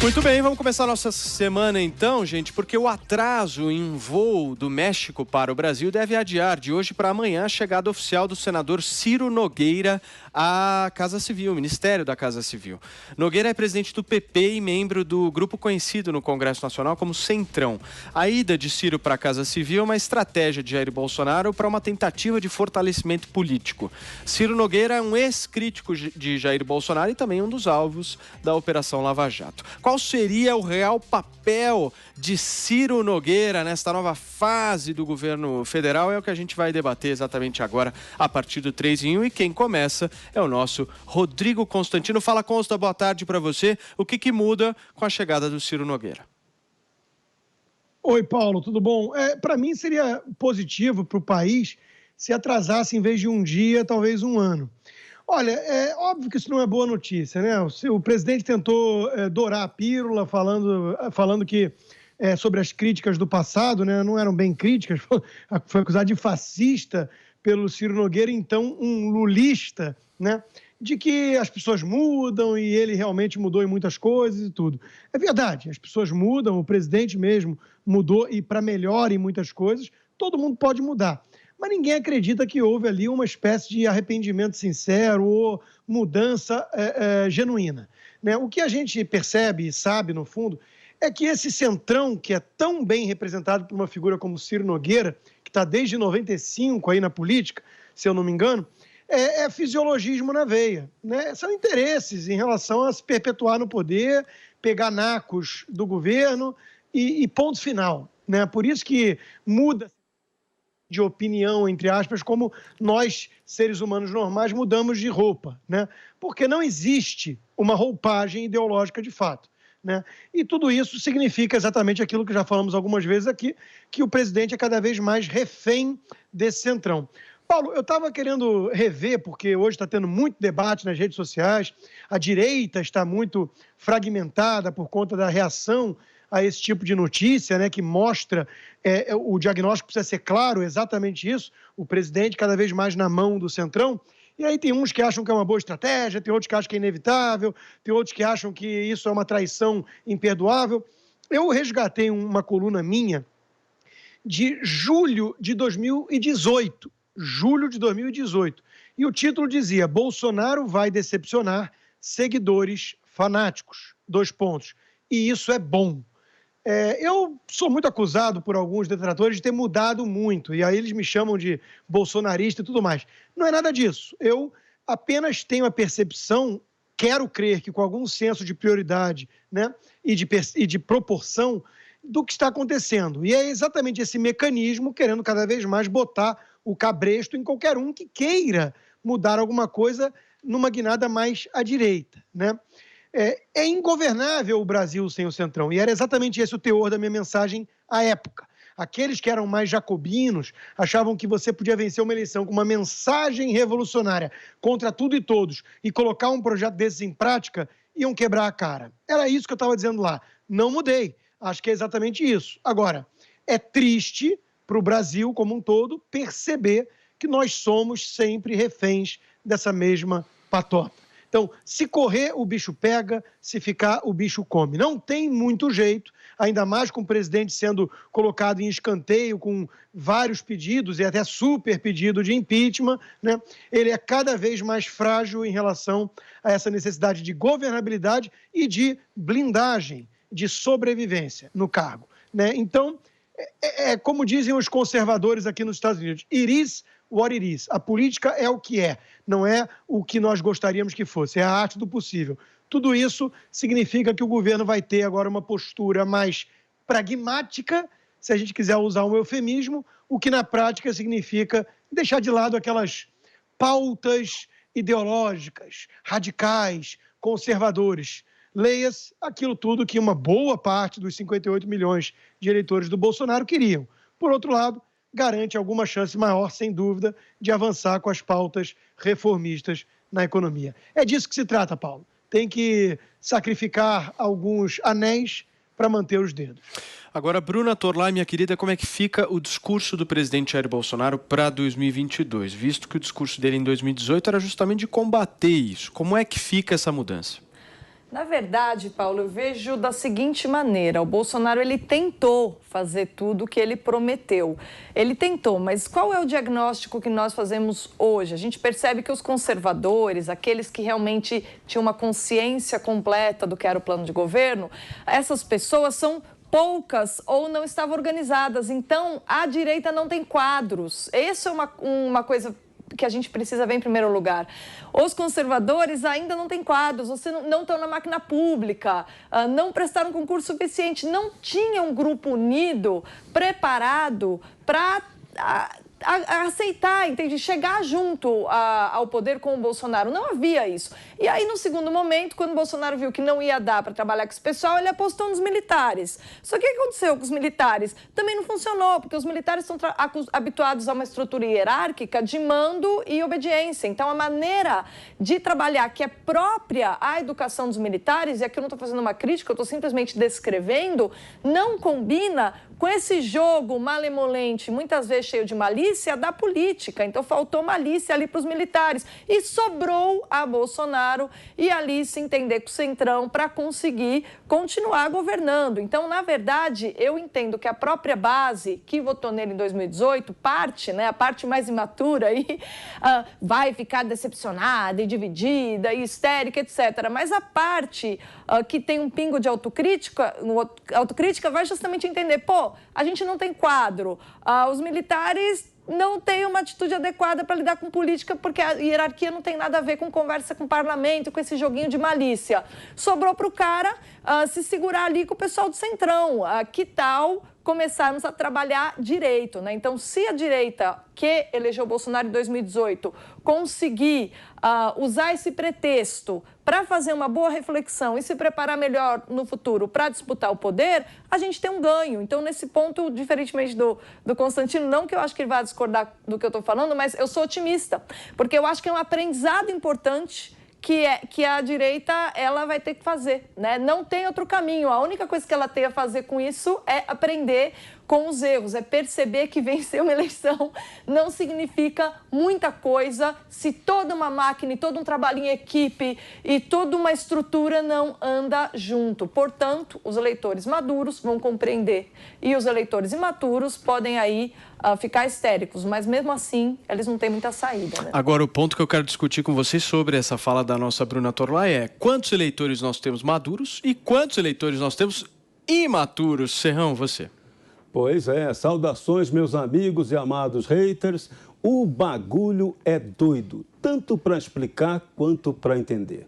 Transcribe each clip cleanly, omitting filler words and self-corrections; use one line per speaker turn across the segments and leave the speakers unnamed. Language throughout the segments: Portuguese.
Muito bem, vamos começar a nossa semana então, gente, porque o atraso em voo do México para o Brasil deve adiar de hoje para amanhã a chegada oficial do senador Ciro Nogueira à Casa Civil, Ministério da Casa Civil. Nogueira é presidente do PP e membro do grupo conhecido no Congresso Nacional como Centrão. A ida de Ciro para a Casa Civil é uma estratégia de Jair Bolsonaro para uma tentativa de fortalecimento político. Ciro Nogueira é um ex-crítico de Jair Bolsonaro e também um dos alvos da Operação Lava Jato. Qual seria o real papel de Ciro Nogueira nesta nova fase do governo federal? É o que a gente vai debater exatamente agora, a partir do 3 em 1. E quem começa é o nosso Rodrigo Constantino. Fala, Consta, boa tarde para você. O que muda com a chegada do Ciro Nogueira?
Oi, Paulo, tudo bom? Para mim seria positivo para o país se atrasasse, em vez de um dia, talvez um ano. Olha, é óbvio que isso não é boa notícia, né? O presidente tentou dourar a pílula, falando que sobre as críticas do passado, né? Não eram bem críticas, foi acusado de fascista pelo Ciro Nogueira, então um lulista, né? De que as pessoas mudam e ele realmente mudou em muitas coisas e tudo. É verdade, as pessoas mudam, o presidente mesmo mudou e para melhor em muitas coisas, todo mundo pode mudar. Mas ninguém acredita que houve ali uma espécie de arrependimento sincero ou mudança genuína, né? O que a gente percebe e sabe, no fundo, é que esse centrão, que é tão bem representado por uma figura como Ciro Nogueira, que está desde 95 aí na política, se eu não me engano, é fisiologismo na veia, né? São interesses em relação a se perpetuar no poder, pegar nacos do governo e ponto final, né? Por isso que muda de opinião, entre aspas, como nós, seres humanos normais, mudamos de roupa, né? Porque não existe uma roupagem ideológica de fato, né? E tudo isso significa exatamente aquilo que já falamos algumas vezes aqui, que o presidente é cada vez mais refém desse centrão. Paulo, eu estava querendo rever, porque hoje está tendo muito debate nas redes sociais, a direita está muito fragmentada por conta da reação a esse tipo de notícia, né, que mostra o diagnóstico precisa ser claro, exatamente isso, o presidente cada vez mais na mão do centrão. E aí tem uns que acham que é uma boa estratégia, tem outros que acham que é inevitável, tem outros que acham que isso é uma traição imperdoável. Eu resgatei uma coluna minha de julho de 2018, e o título dizia: Bolsonaro vai decepcionar seguidores fanáticos, 2 pontos. E isso é bom. Eu sou muito acusado por alguns detratores de ter mudado muito, e aí eles me chamam de bolsonarista e tudo mais. Não é nada disso. Eu apenas tenho a percepção, quero crer que com algum senso de prioridade, né, e de proporção do que está acontecendo. E é exatamente esse mecanismo querendo cada vez mais botar o cabresto em qualquer um que mudar alguma coisa numa guinada mais à direita, né? É ingovernável o Brasil sem o Centrão, e era exatamente esse o teor da minha mensagem à época. Aqueles que eram mais jacobinos achavam que você podia vencer uma eleição com uma mensagem revolucionária contra tudo e todos e colocar um projeto desses em prática, iam quebrar a cara. Era isso que eu estava dizendo lá. Não mudei. Acho que é exatamente isso. Agora, é triste para o Brasil como um todo perceber que nós somos sempre reféns dessa mesma patota. Então, se correr, o bicho pega, se ficar, o bicho come. Não tem muito jeito, ainda mais com o presidente sendo colocado em escanteio com vários pedidos e até super pedido de impeachment, né? Ele é cada vez mais frágil em relação a essa necessidade de governabilidade e de blindagem, de sobrevivência no cargo, né? Então, como dizem os conservadores aqui nos Estados Unidos, it is what it is. A política é o que é, não é o que nós gostaríamos que fosse, é a arte do possível. Tudo isso significa que o governo vai ter agora uma postura mais pragmática, se a gente quiser usar um eufemismo, o que na prática significa deixar de lado aquelas pautas ideológicas, radicais, conservadores. Leia-se aquilo tudo que uma boa parte dos 58 milhões de eleitores do Bolsonaro queriam. Por outro lado, garante alguma chance maior, sem dúvida, de avançar com as pautas reformistas na economia. É disso que se trata, Paulo. Tem que sacrificar alguns anéis para manter os dedos.
Agora, Bruna Torlai, minha querida, como é que fica o discurso do presidente Jair Bolsonaro para 2022? Visto que o discurso dele em 2018 era justamente de combater isso. Como é que fica essa mudança?
Na verdade, Paulo, eu vejo da seguinte maneira: o Bolsonaro ele tentou fazer tudo o que ele prometeu. Ele tentou, mas qual é o diagnóstico que nós fazemos hoje? A gente percebe que os conservadores, aqueles que realmente tinham uma consciência completa do que era o plano de governo, essas pessoas são poucas ou não estavam organizadas. Então, a direita não tem quadros. Essa é uma coisa que a gente precisa ver em primeiro lugar. Os conservadores ainda não têm quadros, não estão na máquina pública, não prestaram concurso suficiente, não tinham um grupo unido, preparado para aceitar, entende? Chegar junto ao poder com o Bolsonaro. Não havia isso. E aí, no segundo momento, quando o Bolsonaro viu que não ia dar para trabalhar com esse pessoal, ele apostou nos militares. Só que o que aconteceu com os militares? Também não funcionou, porque os militares estão habituados a uma estrutura hierárquica de mando e obediência. Então, a maneira de trabalhar que é própria à educação dos militares, e aqui eu não estou fazendo uma crítica, eu estou simplesmente descrevendo, não combina com esse jogo malemolente, muitas vezes cheio de malícia, da política. Então, faltou malícia ali para os militares. E sobrou a Bolsonaro e ali se entender com o Centrão para conseguir continuar governando. Então, na verdade, eu entendo que a própria base que votou nele em 2018, a parte mais imatura aí, vai ficar decepcionada e dividida e histérica, etc. Mas a parte que tem um pingo de autocrítica vai justamente entender, a gente não tem quadro, os militares não têm uma atitude adequada para lidar com política, porque a hierarquia não tem nada a ver com conversa com o parlamento, com esse joguinho de malícia. Sobrou para o cara se segurar ali com o pessoal do Centrão. Que tal começarmos a trabalhar direito, né? Então, se a direita que elegeu o Bolsonaro em 2018 conseguir usar esse pretexto para fazer uma boa reflexão e se preparar melhor no futuro para disputar o poder, a gente tem um ganho. Então, nesse ponto, diferentemente do Constantino, não que eu acho que ele vai discordar do que eu estou falando, mas eu sou otimista, porque eu acho que é um aprendizado importante que a direita ela vai ter que fazer, né? Não tem outro caminho. A única coisa que ela tem a fazer com isso é aprender com os erros, é perceber que vencer uma eleição não significa muita coisa se toda uma máquina e todo um trabalho em equipe e toda uma estrutura não anda junto. Portanto, os eleitores maduros vão compreender e os eleitores imaturos podem aí ficar histéricos, mas mesmo assim eles não têm muita saída, né?
Agora, o ponto que eu quero discutir com vocês sobre essa fala da nossa Bruna Torlai é quantos eleitores nós temos maduros e quantos eleitores nós temos imaturos. Serrão, você.
Pois é, saudações meus amigos e amados haters. O bagulho é doido, tanto para explicar quanto para entender.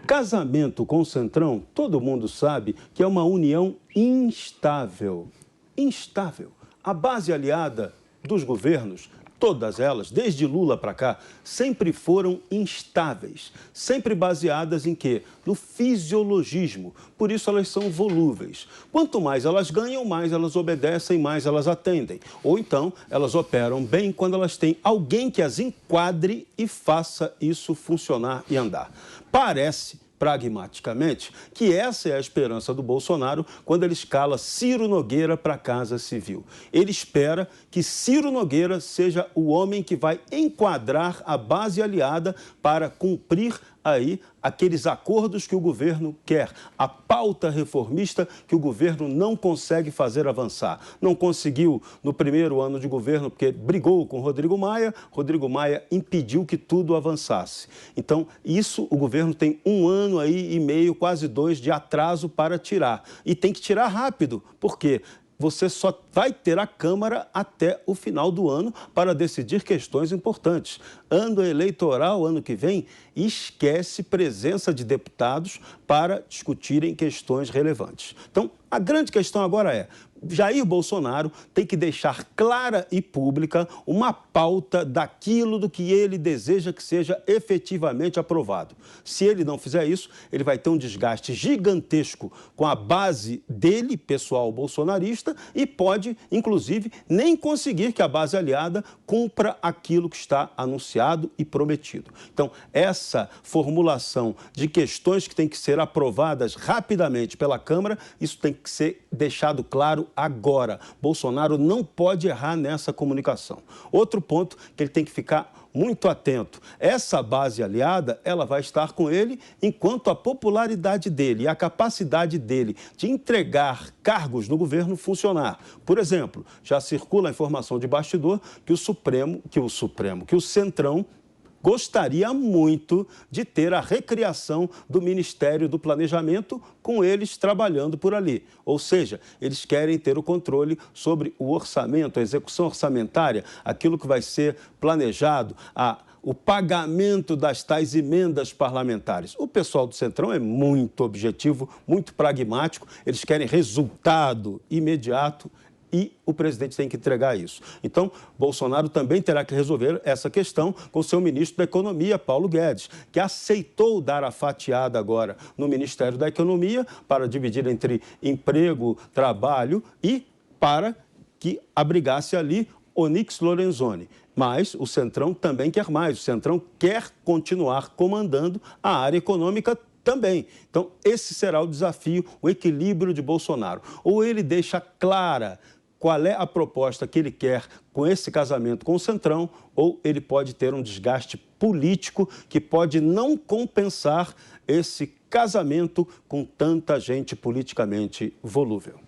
Casamento com o Centrão, todo mundo sabe que é uma união instável. Instável. A base aliada dos governos, todas elas, desde Lula para cá, sempre foram instáveis, sempre baseadas em quê? No fisiologismo. Por isso elas são volúveis. Quanto mais elas ganham, mais elas obedecem, mais elas atendem. Ou então, elas operam bem quando elas têm alguém que as enquadre e faça isso funcionar e andar. Parece, pragmaticamente, que essa é a esperança do Bolsonaro quando ele escala Ciro Nogueira para a Casa Civil. Ele espera que Ciro Nogueira seja o homem que vai enquadrar a base aliada para cumprir aí aqueles acordos que o governo quer, a pauta reformista que o governo não consegue fazer avançar. Não conseguiu no primeiro ano de governo porque brigou com Rodrigo Maia impediu que tudo avançasse. Então, isso o governo tem 1 ano aí e meio, quase 2, de atraso para tirar. E tem que tirar rápido, porque você só vai ter a Câmara até o final do ano para decidir questões importantes. Ano eleitoral, ano que vem, esquece presença de deputados para discutirem questões relevantes. Então, a grande questão agora é: Jair Bolsonaro tem que deixar clara e pública uma pauta daquilo do que ele deseja que seja efetivamente aprovado. Se ele não fizer isso, ele vai ter um desgaste gigantesco com a base dele, pessoal bolsonarista, e pode, inclusive, nem conseguir que a base aliada cumpra aquilo que está anunciado e prometido. Então, essa formulação de questões que têm que ser aprovadas rapidamente pela Câmara, isso tem que ser deixado claro agora. Bolsonaro não pode errar nessa comunicação. Outro ponto que ele tem que ficar muito atento. Essa base aliada, ela vai estar com ele enquanto a popularidade dele e a capacidade dele de entregar cargos no governo funcionar. Por exemplo, já circula a informação de bastidor que o Centrão gostaria muito de ter a recriação do Ministério do Planejamento com eles trabalhando por ali. Ou seja, eles querem ter o controle sobre o orçamento, a execução orçamentária, aquilo que vai ser planejado, o pagamento das tais emendas parlamentares. O pessoal do Centrão é muito objetivo, muito pragmático, eles querem resultado imediato e o presidente tem que entregar isso. Então, Bolsonaro também terá que resolver essa questão com o seu ministro da Economia, Paulo Guedes, que aceitou dar a fatiada agora no Ministério da Economia para dividir entre emprego, trabalho e para que abrigasse ali Onyx Lorenzoni. Mas o Centrão também quer mais. O Centrão quer continuar comandando a área econômica também. Então, esse será o desafio, o equilíbrio de Bolsonaro. Ou ele deixa clara qual é a proposta que ele quer com esse casamento com o Centrão, ou ele pode ter um desgaste político que pode não compensar esse casamento com tanta gente politicamente volúvel.